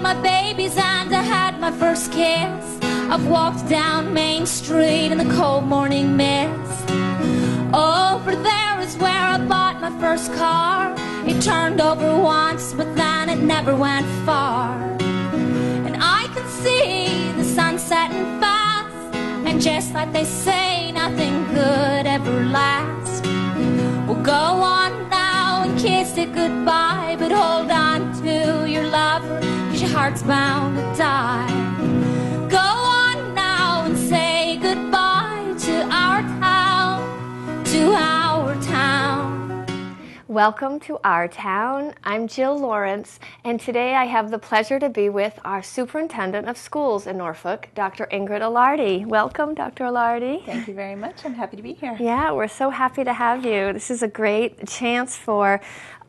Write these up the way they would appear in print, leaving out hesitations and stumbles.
my babies and I had my first kiss. I've walked down Main Street in the cold morning mist. Over there is where I bought my first car. It turned over once, but then it never went far. And I can see the sun setting fast, and just like they say, nothing good ever lasts. Well, go on now and kiss it goodbye, but hold on to your lover, 'cause your heart's bound to die. Go on now and say goodbye to our town, to our town. Welcome to our town. I'm Jill Lawrence, and today I have the pleasure to be with our Superintendent of Schools in Norfolk, Dr. Ingrid Allardi. Welcome, Dr. Allardi. Thank you very much. I'm happy to be here. Yeah, we're so happy to have you. This is a great chance for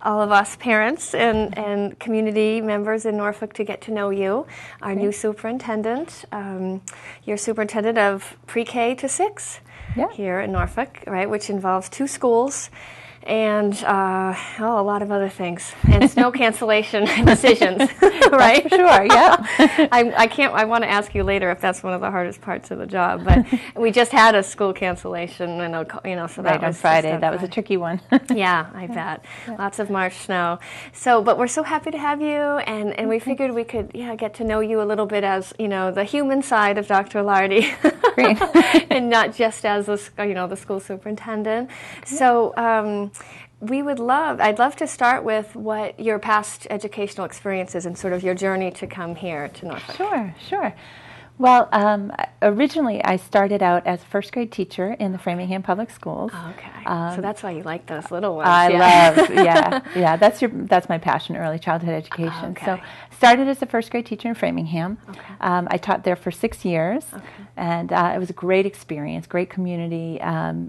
all of us parents and community members in Norfolk to get to know you, our new superintendent. You're superintendent of pre-K to 6 here in Norfolk, right, which involves 2 schools. And a lot of other things, and snow cancellation decisions, right? For sure, yeah. I want to ask you later if that's one of the hardest parts of the job. But we just had a school cancellation, and so that right, was on Friday. That was a tricky one. Yeah, I bet. Yeah. Lots of March snow. So, but we're so happy to have you, and we figured we could get to know you a little bit as the human side of Dr. Allardi, and not just as the school superintendent. So. I'd love to start with what your past educational experiences and sort of your journey to come here to Norfolk. Sure. Well, originally I started out as a first grade teacher in the Framingham Public Schools. Oh, okay. So that's why you like those little ones. I love, that's my passion, early childhood education. Okay. So started as a first grade teacher in Framingham. Okay. I taught there for 6 years, and it was a great experience, great community.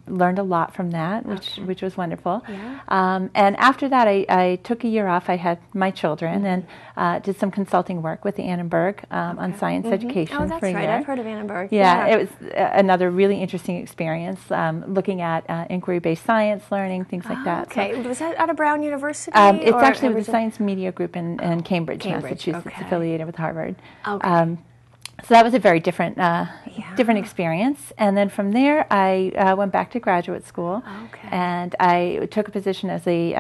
Learned a lot from that, which was wonderful. Yeah. And after that, I took a year off. I had my children and did some consulting work with the Annenberg on science education. Oh, that's right. I've heard of Annenberg. Yeah, it was another really interesting experience, looking at inquiry-based science, learning, things like that. Okay. So, was that out of Brown University? It's actually with the Science Media Group in Cambridge, Massachusetts, affiliated with Harvard. Okay. So that was a very different experience. And then from there, I went back to graduate school, and I took a position as a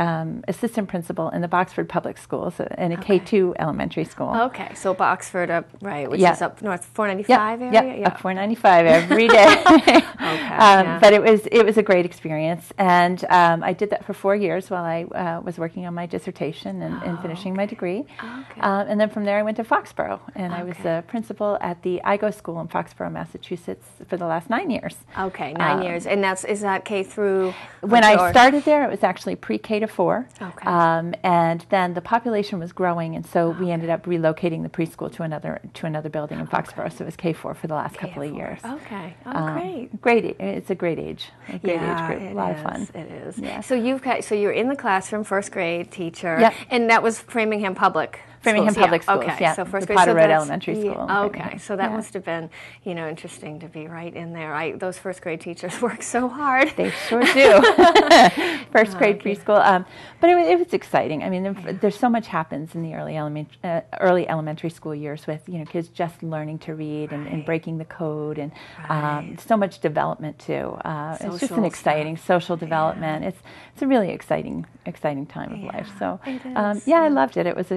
assistant principal in the Boxford Public Schools in a K-2 elementary school. Okay, so Boxford, which is up north 495 area? Yeah, up 495 every day. But it was a great experience, and I did that for 4 years while I was working on my dissertation and finishing my degree. And then from there, I went to Foxborough, and I was the principal at the IGO school in Foxborough, Massachusetts for the last 9 years. Okay, 9 years. And is that K through? When I started there, it was actually pre-K to 4. Okay. And then the population was growing, and so we ended up relocating the preschool to another building in Foxborough. So it was K4 for the last couple of years. Okay. Great. Great. It's a great age. Age group. A lot of fun. It is. Yeah. So you're in the classroom, first grade teacher. Yep. And that was Framingham Public. Framingham Public Schools, Okay, so first the grade. Potter Road Elementary School. Okay, so that must have been, interesting to be right in there. Those first grade teachers work so hard. They sure do. First grade preschool, but it was exciting. I mean, there's so much happens in the early elementary school years with kids just learning to read and breaking the code, and so much development too. It's just an exciting social development. It's a really exciting time of life. So I loved it. It was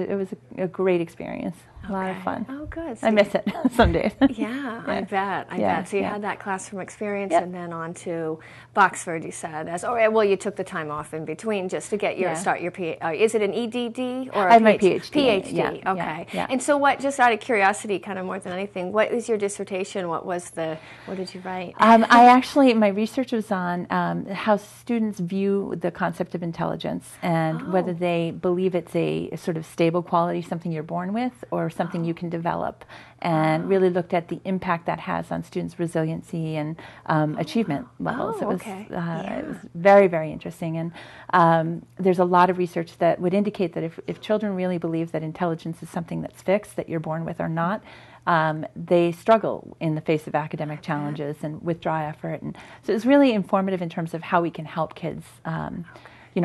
a great experience. A lot of fun. Oh, good. So I miss it some days. Yeah, I bet. So you had that classroom experience, and then on to Boxford, you said. You took the time off in between just to get start your PhD. Is it an EDD or I have my PhD. PhD, okay. Yeah. And so just out of curiosity, kind of more than anything, what is your dissertation? What did you write? My research was on how students view the concept of intelligence and whether they believe it's a sort of stable quality, something you're born with, or something you can develop, and really looked at the impact that has on students' resiliency and achievement levels. It was very, very interesting, and there's a lot of research that would indicate that if children really believe that intelligence is something that's fixed, that you're born with or not, they struggle in the face of academic challenges and withdraw effort. And so it's really informative in terms of how we can help kids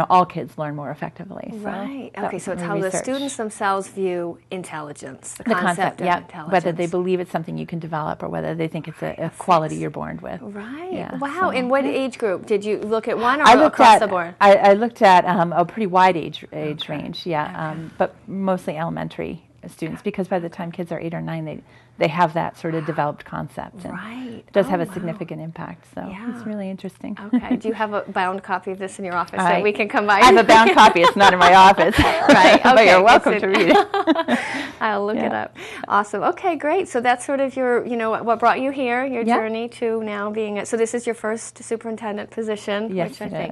all kids learn more effectively. So right. Okay, so it's how the students themselves view intelligence, the concept of intelligence. Whether they believe it's something you can develop or whether they think it's a quality you're born with. Right. Yeah, wow. And what age group? Did you look at one or across the board? I looked at a pretty wide age range, but mostly elementary students, because by the time kids are 8 or 9, they have that sort of developed concept. And right. it does have a significant impact, so it's really interesting. Okay. Do you have a bound copy of this in your office that we can come by? I have a bound copy. It's not in my office. Right. Okay. But you're welcome to read it. I'll look it up. Awesome. Okay, great. So that's sort of your, what brought you here, your journey to now being, so this is your first superintendent position, yes, which I think,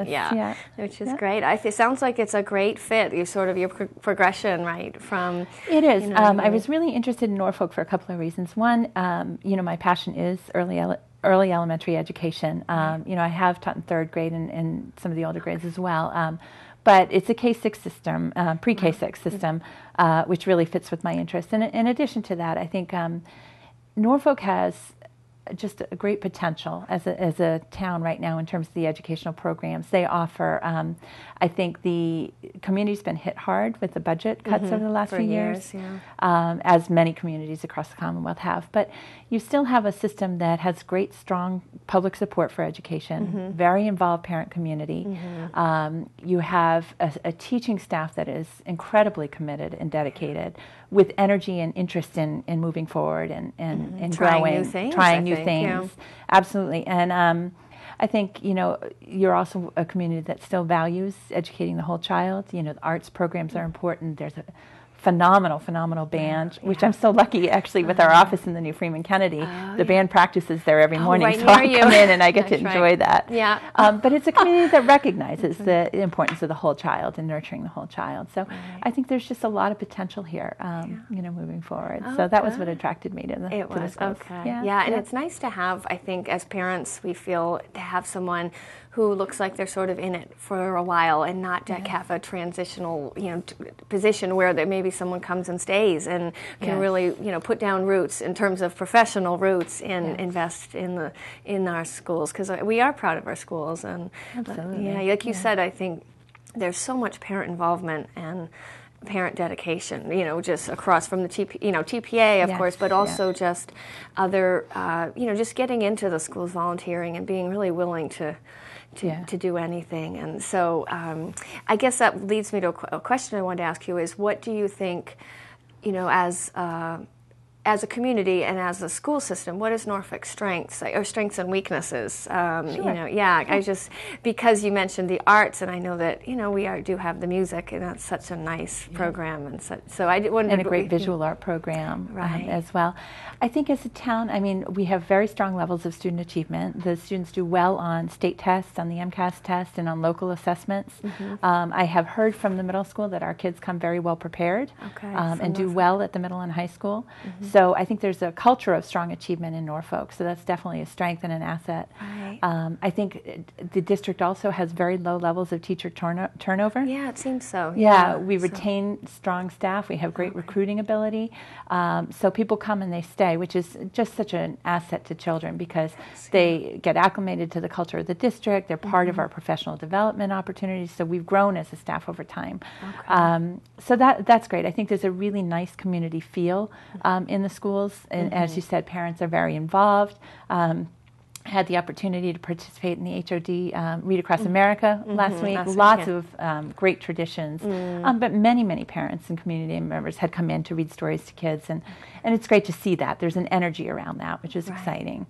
which is Yeah. great. It sounds like it's a great fit. You sort of your progression, right, from. It is. I was really interested in Norfolk for a couple of reasons. One, my passion is early elementary education. I have taught in 3rd grade and some of the older grades as well. But it's a K-6 system, pre-K-6 system, which really fits with my interests. And in addition to that, I think Norfolk has just a great potential as a town right now in terms of the educational programs they offer. I think the community's been hit hard with the budget cuts over the last few years, as many communities across the Commonwealth have. But you still have a system that has great, strong public support for education, very involved parent community. You have a teaching staff that is incredibly committed and dedicated, with energy and interest in moving forward and trying growing, new things, trying new things. Absolutely. And I think, you're also a community that still values educating the whole child. The arts programs are important. There's a phenomenal band, which I'm so lucky actually with our office in the new Freeman Kennedy. The band practices there every morning, right so I near come you. in and I get to enjoy that. Yeah. But it's a community that recognizes the importance of the whole child and nurturing the whole child. So I think there's just a lot of potential here, moving forward. So that was what attracted me to the schools. Okay. Yeah, and it's nice to have, I think, as parents, we feel to have someone who looks like they're sort of in it for a while and not have a transitional, position where there maybe someone comes and stays and can really, put down roots in terms of professional roots and invest in our schools, because we are proud of our schools. And like you said, I think there's so much parent involvement and parent dedication, just across from the TPA, of course, but also just other, just getting into the schools, volunteering and being really willing to do anything. And so I guess that leads me to a question I wanted to ask you is, what do you think, as a community and as a school system, what is Norfolk's strengths and weaknesses? I just, because you mentioned the arts, and I know that we do have the music, and that's such a nice program, and so I wondered, and a great visual art program as well. I think as a town, we have very strong levels of student achievement. The students do well on state tests, on the MCAS test, and on local assessments. I have heard from the middle school that our kids come very well prepared and do well at the middle and high school. So I think there's a culture of strong achievement in Norfolk, so that's definitely a strength and an asset. I think the district also has very low levels of teacher turnover. Yeah, it seems so. We retain strong staff. We have great recruiting ability. So people come and they stay, which is just such an asset to children, because they get acclimated to the culture of the district. They're part of our professional development opportunities. So we've grown as a staff over time. So that's great. I think there's a really nice community feel in the schools, and as you said, parents are very involved. Had the opportunity to participate in the HOD Read Across America last week. Lots of great traditions, but many parents and community members had come in to read stories to kids, and it's great to see that. There's an energy around that, which is exciting.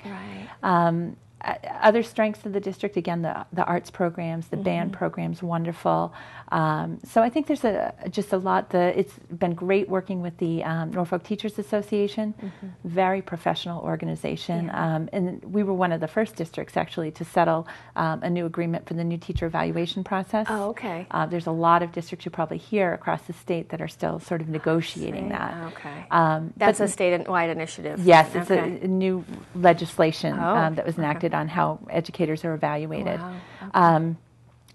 Other strengths of the district, again, the arts programs, the band programs, wonderful. So I think there's just a lot. It's been great working with the Norfolk Teachers Association, very professional organization. And we were one of the first districts, actually, to settle a new agreement for the new teacher evaluation process. There's a lot of districts you probably hear across the state that are still sort of negotiating that. That's a statewide initiative. Yes, it's a new legislation that was enacted on how educators are evaluated.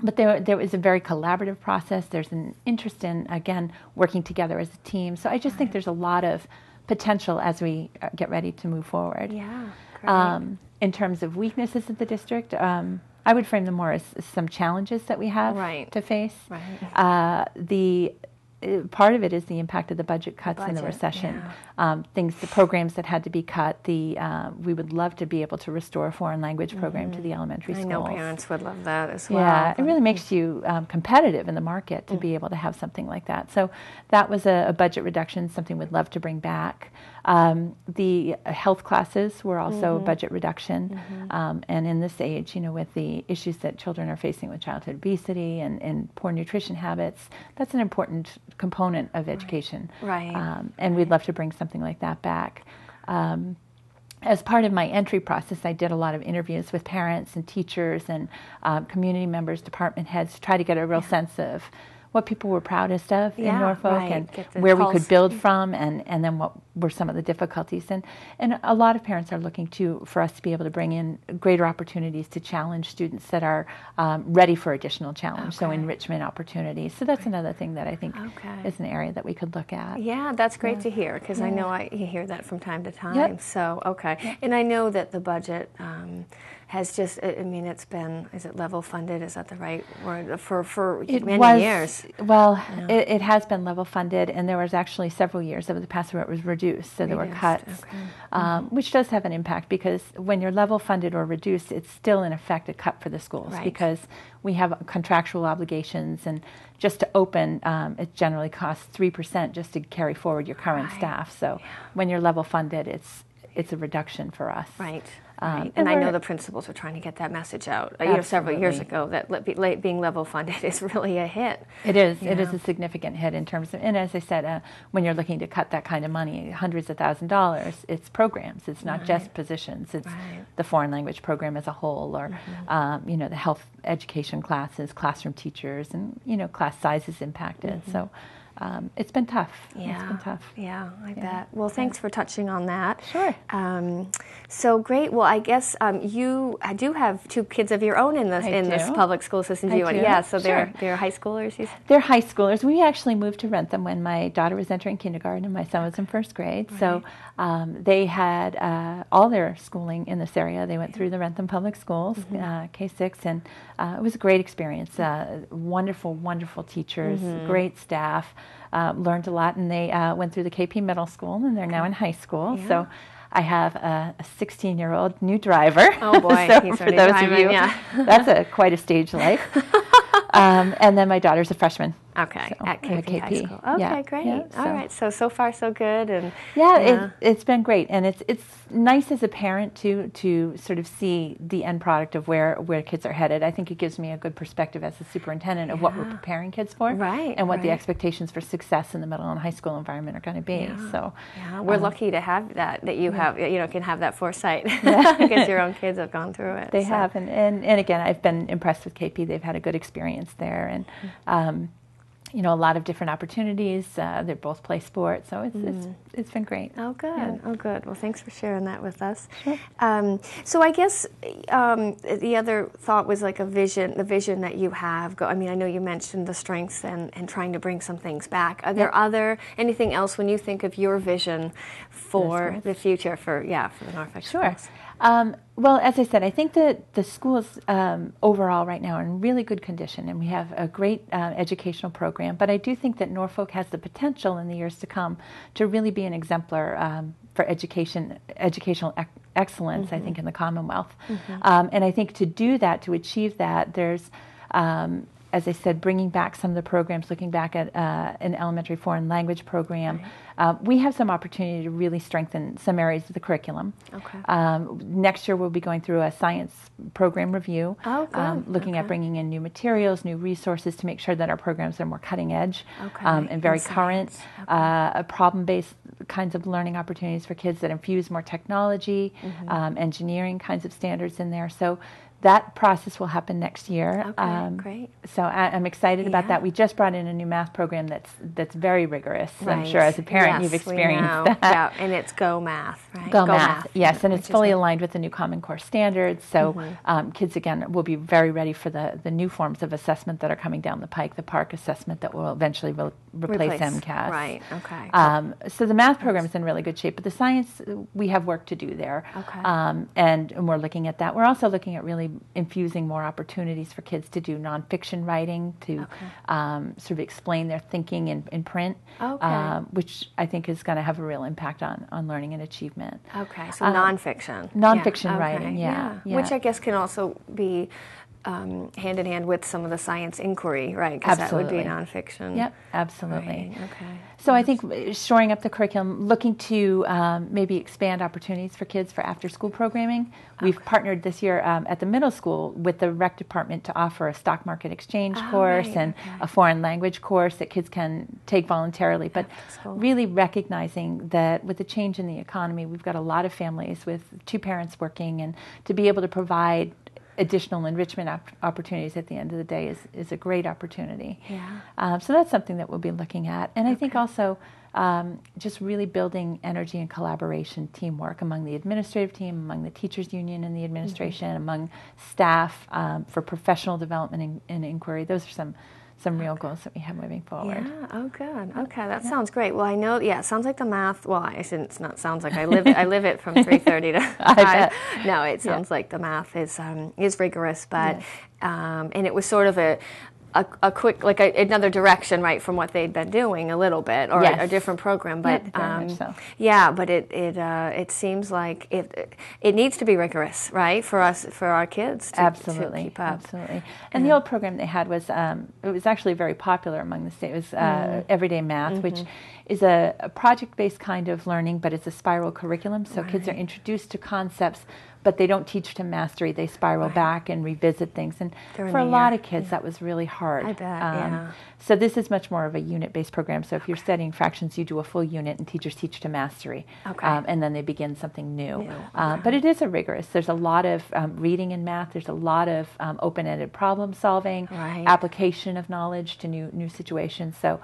But there was a very collaborative process. There's an interest in, again, working together as a team. So I just think there's a lot of potential as we get ready to move forward. In terms of weaknesses of the district, I would frame them more as some challenges that we have to face. Right. The part of it is the impact of the budget cuts and the recession. The programs that had to be cut. We would love to be able to restore a foreign language program to the elementary schools. I know parents would love that as well. Yeah, it really makes you competitive in the market to be able to have something like that. So that was a budget reduction, something we'd love to bring back. The health classes were also a budget reduction. And in this age, with the issues that children are facing with childhood obesity and poor nutrition habits, that's an important component of education. Right. And we'd love to bring something like that back. As part of my entry process, I did a lot of interviews with parents and teachers and community members, department heads, to try to get a real sense of what people were proudest of in Norfolk and where we could build from, and then what were some of the difficulties. And a lot of parents are looking for us to be able to bring in greater opportunities to challenge students that are ready for additional challenge, so enrichment opportunities. So that's another thing that I think is an area that we could look at. Yeah, that's great to hear, because I know you hear that from time to time. So, and I know that the budget has just, it's been, is it level funded? Is that the right word? For many years. Well, it has been level funded, and there was actually several years over the past where it was reduced, so there were cuts, which does have an impact, because when you're level funded or reduced, it's still in effect a cut for the schools, because we have contractual obligations, and just to open, it generally costs 3% just to carry forward your current staff. So when you're level funded, it's a reduction for us. Right. And I know the principals are trying to get that message out. Several years ago, that being level funded is really a hit. It is. It is a significant hit in terms of, and as I said, when you're looking to cut that kind of money, hundreds of $1,000s, it's programs. It's not just positions. It's the foreign language program as a whole, or the health education classes, classroom teachers, and class sizes impacted. So. It's been tough. It's been tough. Yeah, I bet. Well, thanks for touching on that. Sure. So great. Well, I guess you do have two kids of your own in this public school system. Yeah. So they're high schoolers. You said? They're high schoolers. We actually moved to Rentham when my daughter was entering kindergarten and my son was in first grade. Right. So they had all their schooling in this area. They went through the Rentham Public Schools, K-6, and it was a great experience. Wonderful, wonderful teachers, great staff. Learned a lot, and they went through the KP Middle School, and they're now in high school. Yeah. So I have a 16-year-old new driver. Oh boy, so he's for those driving, of you, that's quite a stage life. And then my daughter's a freshman. Okay, so, at KP High School. Okay, great. Yeah, all right, so far so good, and it's been great, and it's nice as a parent to sort of see the end product of where kids are headed. I think it gives me a good perspective as a superintendent of what we're preparing kids for, and what the expectations for success in the middle and high school environment are going to be. Yeah. So we're lucky to have that you have can have that foresight because your own kids have gone through it. They have, and again, I've been impressed with KP. They've had a good experience there, and. A lot of different opportunities. They both play sports, so it's been great. Oh, good. Yeah. Oh, good. Well, thanks for sharing that with us. Sure. So I guess the other thought was like the vision that you have. I know you mentioned the strengths and trying to bring some things back. Are there anything else when you think of your vision for the future for the Norfolk schools? Well, as I said, I think that the schools overall right now are in really good condition, and we have a great educational program. But I do think that Norfolk has the potential in the years to come to really be an exemplar for educational excellence, I think, in the Commonwealth. And I think to do that, to achieve that, there's as I said, bringing back some of the programs, looking back at an elementary foreign language program. We have some opportunity to really strengthen some areas of the curriculum. Next year we'll be going through a science program review, looking at bringing in new materials, new resources to make sure that our programs are more cutting edge and very current, problem-based kinds of learning opportunities for kids that infuse more technology, engineering kinds of standards in there. So that process will happen next year. Great. So I'm excited about that. We just brought in a new math program that's very rigorous. Right. I'm sure as a parent you've experienced that. Yeah, and it's Go Math, right? Go Math, yes, and it's fully aligned with the new Common Core standards. So kids, again, will be very ready for the new forms of assessment that are coming down the pike, the PARCC assessment that will eventually replace MCAS. Right, okay. So the math program is in really good shape, but the science, we have work to do there. And we're looking at that. We're also looking at really infusing more opportunities for kids to do nonfiction writing, to sort of explain their thinking in print, which I think is going to have a real impact on learning and achievement. Okay, so nonfiction. Nonfiction writing, Which I guess can also be hand in hand with some of the science inquiry, right? Because that would be nonfiction. Yep, absolutely. Right. Okay. So I think shoring up the curriculum, looking to maybe expand opportunities for kids for after-school programming. We've partnered this year at the middle school with the rec department to offer a stock market exchange course and a foreign language course that kids can take voluntarily. But really recognizing that with the change in the economy, we've got a lot of families with two parents working, and to be able to provide additional enrichment opportunities at the end of the day is a great opportunity. Yeah. So that's something that we'll be looking at. And I think also just really building energy and collaboration, teamwork among the administrative team, among the teachers union and the administration, among staff for professional development and inquiry. Those are some real goals that we have moving forward. Yeah. Oh, good. Okay, that sounds great. Well, I know. Yeah, it sounds like the math. Well, it's not sounds like I live it from 3:30 to 5. No, it sounds like the math is rigorous, but and it was sort of a quick, like another direction, right, from what they'd been doing a little bit, or a different program. But but it seems like it needs to be rigorous, right, for our kids to keep up. Absolutely. And the old program they had was it was actually very popular among the state. It was Everyday Math, which is a project-based kind of learning, but it's a spiral curriculum. So kids are introduced to concepts, but they don't teach to mastery. They spiral back and revisit things. And for a lot of kids, that was really hard. I bet, So this is much more of a unit-based program. So if you're studying fractions, you do a full unit, and teachers teach to mastery. And then they begin something new. But it is rigorous. There's a lot of reading in math. There's a lot of open-ended problem solving, application of knowledge to new situations. So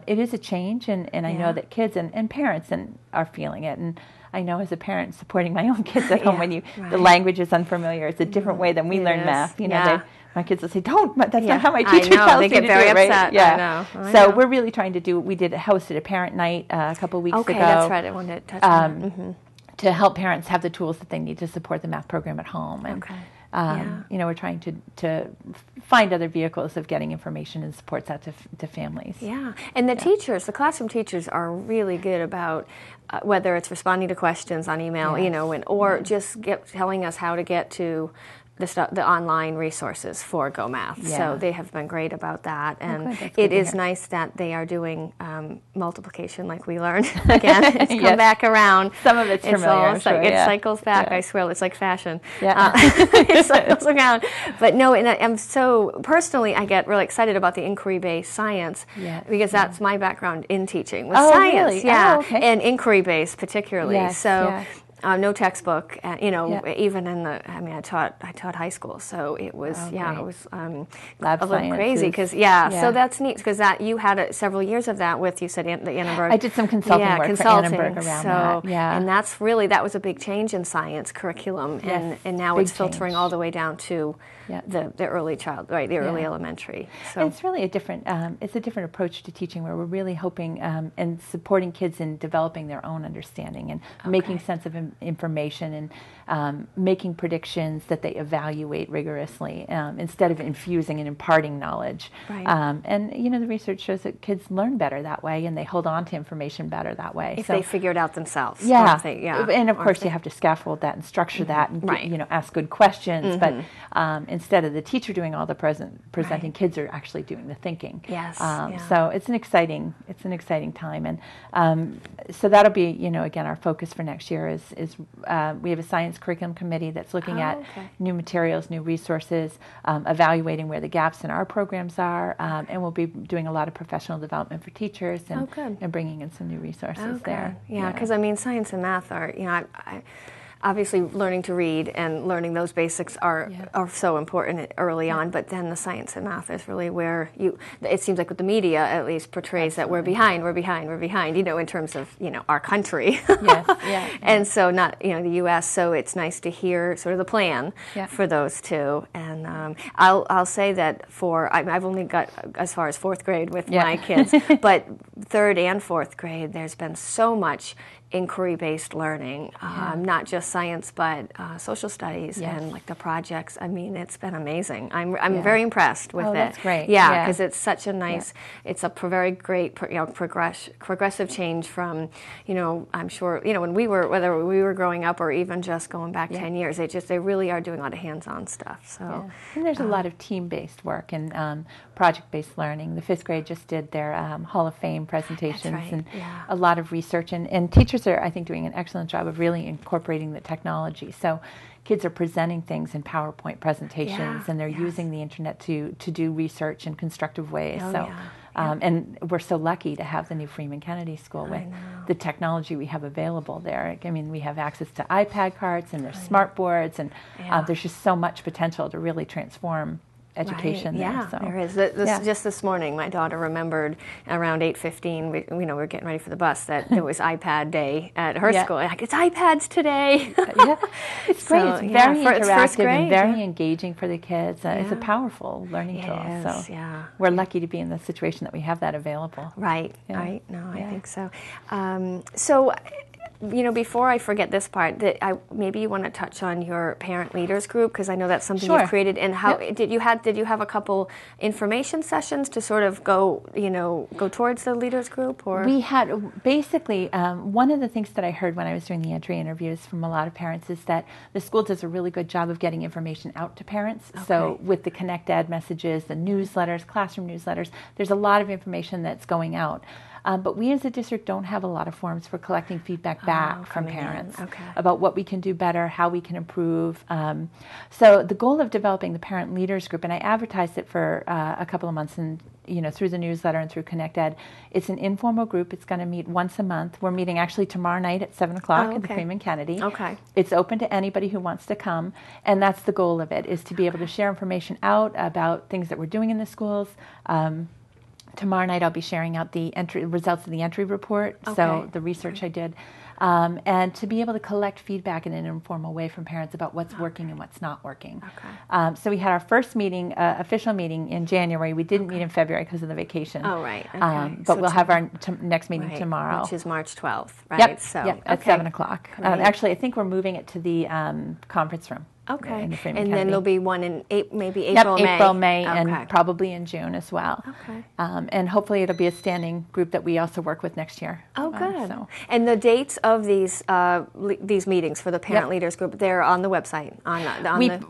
it is a change, and I know that kids and parents are feeling it. And I know as a parent supporting my own kids at home, when the language is unfamiliar, it's a different way than we learn math. You know, my kids will say, that's not how my teacher tells me to do it. They get very upset. Right? I know. So we're really trying to hosted a parent night a couple of weeks ago. Okay, that's right. I wanted to touch on that. To help parents have the tools that they need to support the math program at home. And, we're trying to find other vehicles of getting information and supports out to families. Yeah, and the teachers, the classroom teachers, are really good about whether it's responding to questions on email, or just telling us how to get to the online resources for Go Math. So they have been great about that, and it is nice that they are doing multiplication like we learned. Again, it's come back around. Some of it's familiar. It cycles back. I swear, it's like fashion. It cycles around. But no, and I'm so personally, I get really excited about the inquiry-based science because that's my background in teaching with science. Really? And inquiry-based particularly. No textbook, even in I taught high school, so it was, it was Lab a little crazy, because, so that's neat, because you had several years of that with, you said, the Annenberg. I did some consulting work for Annenberg around that. And that was a big change in science curriculum, and now it's filtering all the way down to the early child, right, the early elementary. So it's really a different approach to teaching, where we're really hoping and supporting kids in developing their own understanding and making sense of information and making predictions that they evaluate rigorously instead of infusing and imparting knowledge. And the research shows that kids learn better that way, and they hold on to information better that way. If they figure it out themselves. And of course you have to scaffold that and structure that and ask good questions. But instead of the teacher doing all the presenting, kids are actually doing the thinking. So it's an exciting time, and so that'll be again our focus for next year is we have a science curriculum committee that's looking at new materials, new resources, evaluating where the gaps in our programs are, and we'll be doing a lot of professional development for teachers and bringing in some new resources there. Because science and math are obviously learning to read and learning those basics are so important early on, but then the science and math is really where it seems like with the media at least portrays that we're behind, in terms of, our country. And so not, the U.S., so it's nice to hear sort of the plan for those two. And I'll say that I've only got as far as 4th grade with my kids, but 3rd and 4th grade, there's been so much inquiry-based learning, not just science, but social studies and like the projects. I mean, it's been amazing. I'm very impressed with it. That's great. Yeah, because it's such a nice, it's a very great, progressive change from, I'm sure, when whether we were growing up or even just going back 10 years, they really are doing a lot of hands-on stuff. So, and there's a lot of team-based work and project-based learning. The 5th grade just did their Hall of Fame presentations and a lot of research, and teachers are, I think, doing an excellent job of really incorporating the technology. So kids are presenting things in PowerPoint presentations, and they're using the internet to do research in constructive ways. And we're so lucky to have the new Freeman Kennedy School with the technology we have available there. I mean, we have access to iPad carts and there's smart boards, and there's just so much potential to really transform education there. So. There is. Just this morning, my daughter remembered around 8:15. We were getting ready for the bus that there was iPad day at her school. Like, it's iPads today. It's great. It's very interactive and very engaging for the kids. It's a powerful learning tool. We're lucky to be in the situation that we have that available. Right. Right. No, I think so. So. Before I forget this part, maybe you want to touch on your parent leaders group, because I know that's something you've created. And how did you have a couple information sessions to sort of go towards the leaders group? Or we had basically one of the things that I heard when I was doing the entry interviews from a lot of parents is that the school does a really good job of getting information out to parents. Okay. So with the Connect Ed messages, the newsletters, classroom newsletters, there's a lot of information that's going out. But we as a district don't have a lot of forms for collecting feedback back from parents about what we can do better, how we can improve. So the goal of developing the parent leaders group, and I advertised it for a couple of months, and through the newsletter and through Connect Ed, it's an informal group. It's going to meet once a month. We're meeting actually tomorrow night at 7 o'clock at the Freeman Kennedy. Okay. It's open to anybody who wants to come, and that's the goal of it, is to be able to share information out about things that we're doing in the schools. Tomorrow night I'll be sharing out the results of the entry report, so the research I did, and to be able to collect feedback in an informal way from parents about what's working and what's not working. Okay. So we had our first meeting, official meeting in January. We didn't meet in February because of the vacation. Oh, right. Okay. But we'll have our next meeting tomorrow. Which is March 12th, right? Yep, at 7 o'clock. Actually, I think we're moving it to the conference room. Okay, and then there'll be one in maybe April, May. April, May, and probably in June as well. Okay. And hopefully it'll be a standing group that we also work with next year. Oh, good. And the dates of these meetings for the parent leaders group, they're on the website.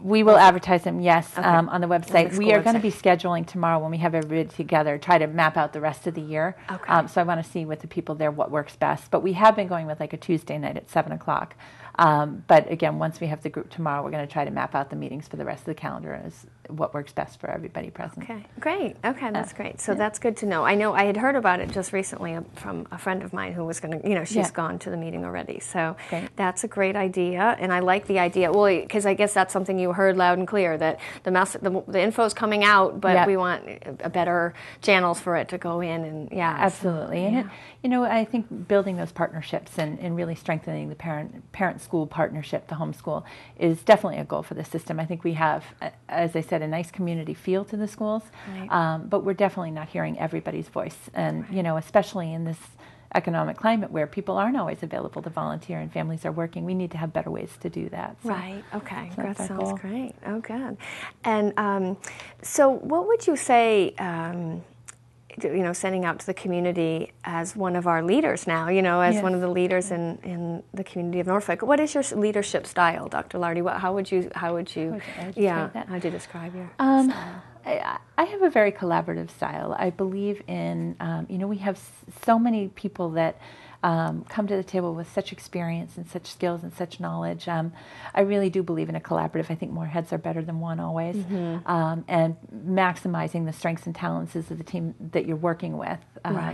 We will advertise them, on the website. We are going to be scheduling tomorrow when we have everybody together, try to map out the rest of the year. Okay. So I want to see with the people there what works best. But we have been going with like a Tuesday night at 7 o'clock. But again, once we have the group tomorrow, we're going to try to map out the meetings for the rest of the calendar as what works best for everybody present. Okay, great. Okay, that's great. So that's good to know. I know I had heard about it just recently from a friend of mine who was going to, she's gone to the meeting already. So that's a great idea, and I like the idea. Well, because I guess that's something you heard loud and clear, that the info's coming out, but we want better channels for it to go in, and absolutely. And I think building those partnerships and really strengthening the parent-school partnership, the homeschool, is definitely a goal for the system. I think we have, as I said, a nice community feel to the schools, but we're definitely not hearing everybody's voice. And, especially in this economic climate where people aren't always available to volunteer and families are working, we need to have better ways to do that. So, right, okay, that sounds great. Oh, good. And so what would you say, sending out to the community as one of our leaders now, as one of the leaders in the community of Norfolk. What is your leadership style, Dr. Allardi? How would you how'd you describe your style? I have a very collaborative style. I believe in, we have so many people that come to the table with such experience and such skills and such knowledge. I really do believe in a collaborative. I think more heads are better than one always. Mm-hmm. And maximizing the strengths and talents of the team that you're working with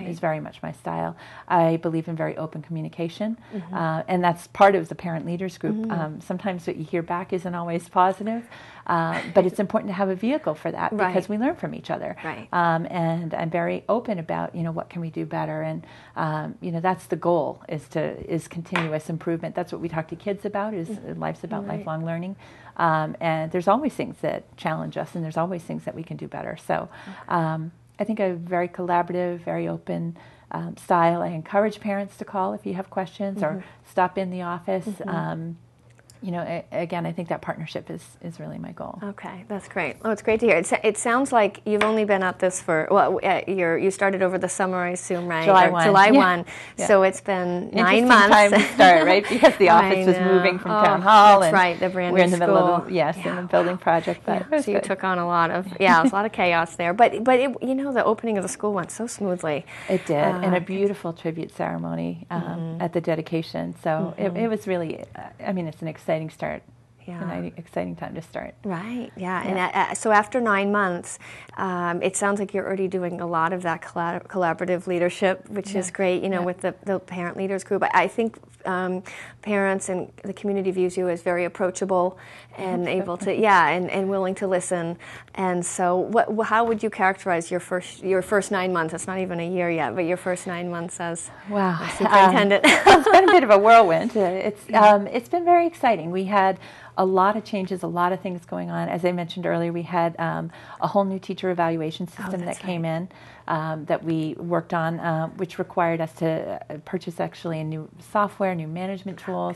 is very much my style. I believe in very open communication, and that's part of the parent leaders group. Mm-hmm. Sometimes what you hear back isn't always positive, but it's important to have a vehicle for that because we learn from each other. Right. And I'm very open about, what can we do better, and that's the goal is continuous improvement. That's what we talk to kids about, is life's about lifelong learning. And there's always things that challenge us, and there's always things that we can do better. So I think a very collaborative, very open style. I encourage parents to call if you have questions or stop in the office. Again, I think that partnership is really my goal. Okay, that's great. Oh, it's great to hear. It sounds like you've only been at this for, you started over the summer, I assume, right? July 1. July 1. Yeah. So it's been 9 Interesting months. time to start, right? Because the office was moving from town hall. That's and right, the brand we're in new the middle school. of in the building project. But So you took on a lot of, it was a lot of chaos there. But the opening of the school went so smoothly. It did, and a beautiful tribute ceremony at the dedication. So it was really, it's an exciting start. Yeah. An exciting time to start. Right, yeah. And so after 9 months, it sounds like you're already doing a lot of that collaborative leadership, which is great, with the parent leaders group. I think parents and the community views you as very approachable and able to, and willing to listen. And so how would you characterize your first 9 months? It's not even a year yet, but your first 9 months as a superintendent. It's been a bit of a whirlwind. It's been very exciting. We had a lot of changes, a lot of things going on. As I mentioned earlier, we had a whole new teacher evaluation system that came in that we worked on, which required us to purchase actually a new software, new management tools.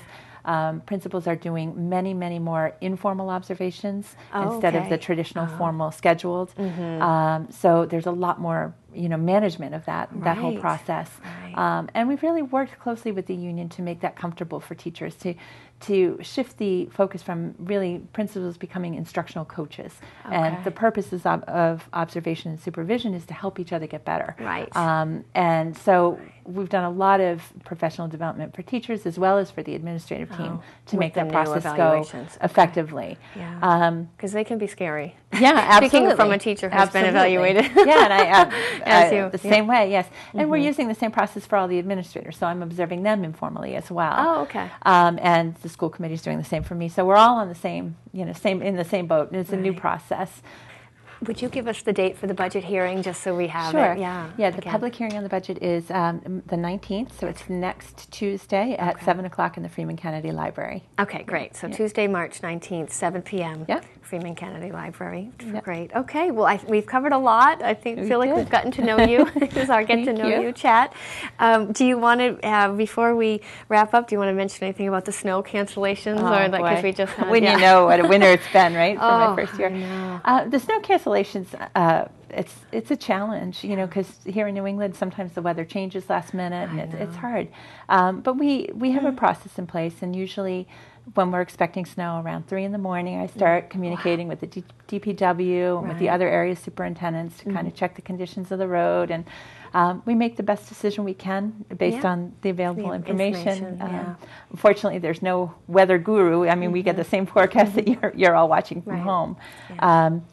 Principals are doing many, many more informal observations instead of the traditional formal scheduled. So there's a lot more, management of that whole process. Right. And we've really worked closely with the union to make that comfortable for teachers to shift the focus from really principals becoming instructional coaches. Okay. And the purposes of observation and supervision is to help each other get better. Right. And so we've done a lot of professional development for teachers as well as for the administrative team to make that process go effectively. Yeah. Because they can be scary. Yeah, absolutely. Speaking from a teacher who's been evaluated. Yeah, and the same way, yes. And we're using the same process for all the administrators, so I'm observing them informally as well. Oh, okay. And the school committee is doing the same for me, so we're all on the same, in the same boat, and it's a new process. Would you give us the date for the budget hearing, just so we have it? Yeah, the public hearing on the budget is the 19th, so it's next Tuesday at 7 o'clock in the Freeman Kennedy Library. Okay, great. So Tuesday, March 19th, 7 p.m., Freeman Kennedy Library. Yep. Great. Okay, well, we've covered a lot. I feel like we've gotten to know you. This is our get to know you chat. Do you want to, before we wrap up, do you want to mention anything about the snow cancellations? Because we just had, when you know what a winter it's been, right, for my first year. The snow cancellations, it's a challenge, because here in New England, sometimes the weather changes last minute, and it's hard. But we have a process in place, and usually when we're expecting snow around 3 in the morning, I start communicating with the DPW and with the other area superintendents to kind of check the conditions of the road, and we make the best decision we can based on the available information. Unfortunately, there's no weather guru. I mean, we get the same forecast that you're all watching from home.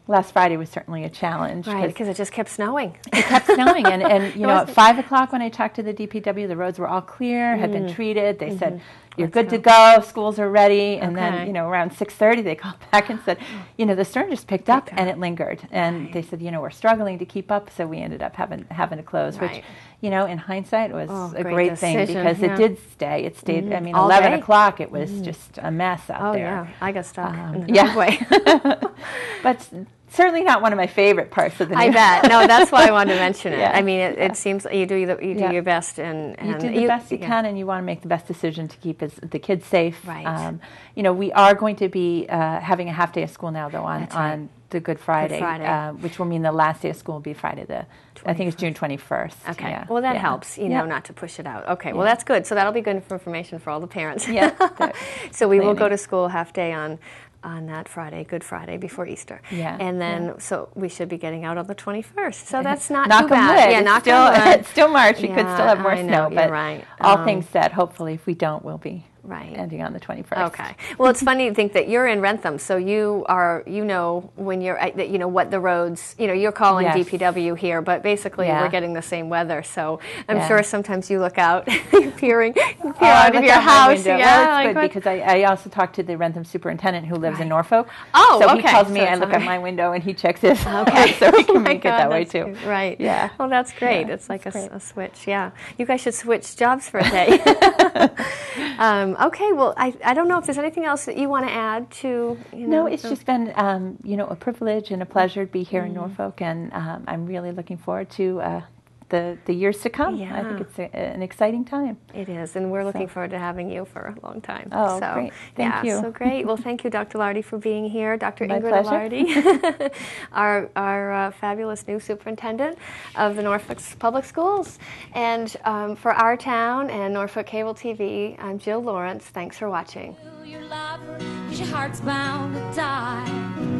Last Friday was certainly a challenge. Right, because it just kept snowing. It kept snowing, and at 5 o'clock when I talked to the DPW, the roads were all clear, had been treated. They said, you're good to go, schools are ready, and then, around 6:30 they called back and said, the storm just picked up and it lingered. And they said, we're struggling to keep up, so we ended up having to close, which, in hindsight was a great thing because it did stay. It stayed, 11 o'clock, it was just a mess out there. Oh, yeah, I got stuck in the driveway. But certainly not one of my favorite parts of the I bet. No, that's why I wanted to mention it. I mean, it seems like you do your best, and you do the best you can, and you want to make the best decision to keep the kids safe. Right. We are going to be having a half day of school now, though, on the Good Friday, which will mean the last day of school will be Friday I think it's June 21st. Okay. Yeah. Well, that helps, not to push it out. Okay. Well, that's good. So that'll be good information for all the parents. Yeah. So we will go to school half day on that Friday, Good Friday, before Easter. Yeah. And then, so we should be getting out on the 21st. So that's not knock too bad. Yeah, knock on wood. It's still March. We could still have more snow. But right. All things said, hopefully, if we don't, we'll be ending on the 21st. Okay. Well, it's funny to think that you're in Rentham, so you are, when you're, what the roads, you're calling DPW here, but basically we're getting the same weather. So I'm sure sometimes you look out, peer out of your house. Yeah, well, it's good because I also talked to the Rentham superintendent who lives in Norfolk. Oh, so he calls me, I look out my window, and he checks his. Okay. So we can make it that way too. Good. Right. Yeah. Well, that's great. Yeah, it's like a switch. Yeah. You guys should switch jobs for a day. Okay, well, I don't know if there's anything else that you want to add to. No, it's just been a privilege and a pleasure to be here in Norfolk, and I'm really looking forward to the years to come. Yeah. I think it's an exciting time. It is, and we're looking forward to having you for a long time. Oh, great. Thank you. So great. Well, thank you, Dr. Allardi, for being here. Dr. My Ingrid pleasure. Allardi, our fabulous new superintendent of the Norfolk Public Schools. And for our town and Norfolk Cable TV, I'm Jill Lawrence. Thanks for watching. Your lover, 'cause your heart's bound to die.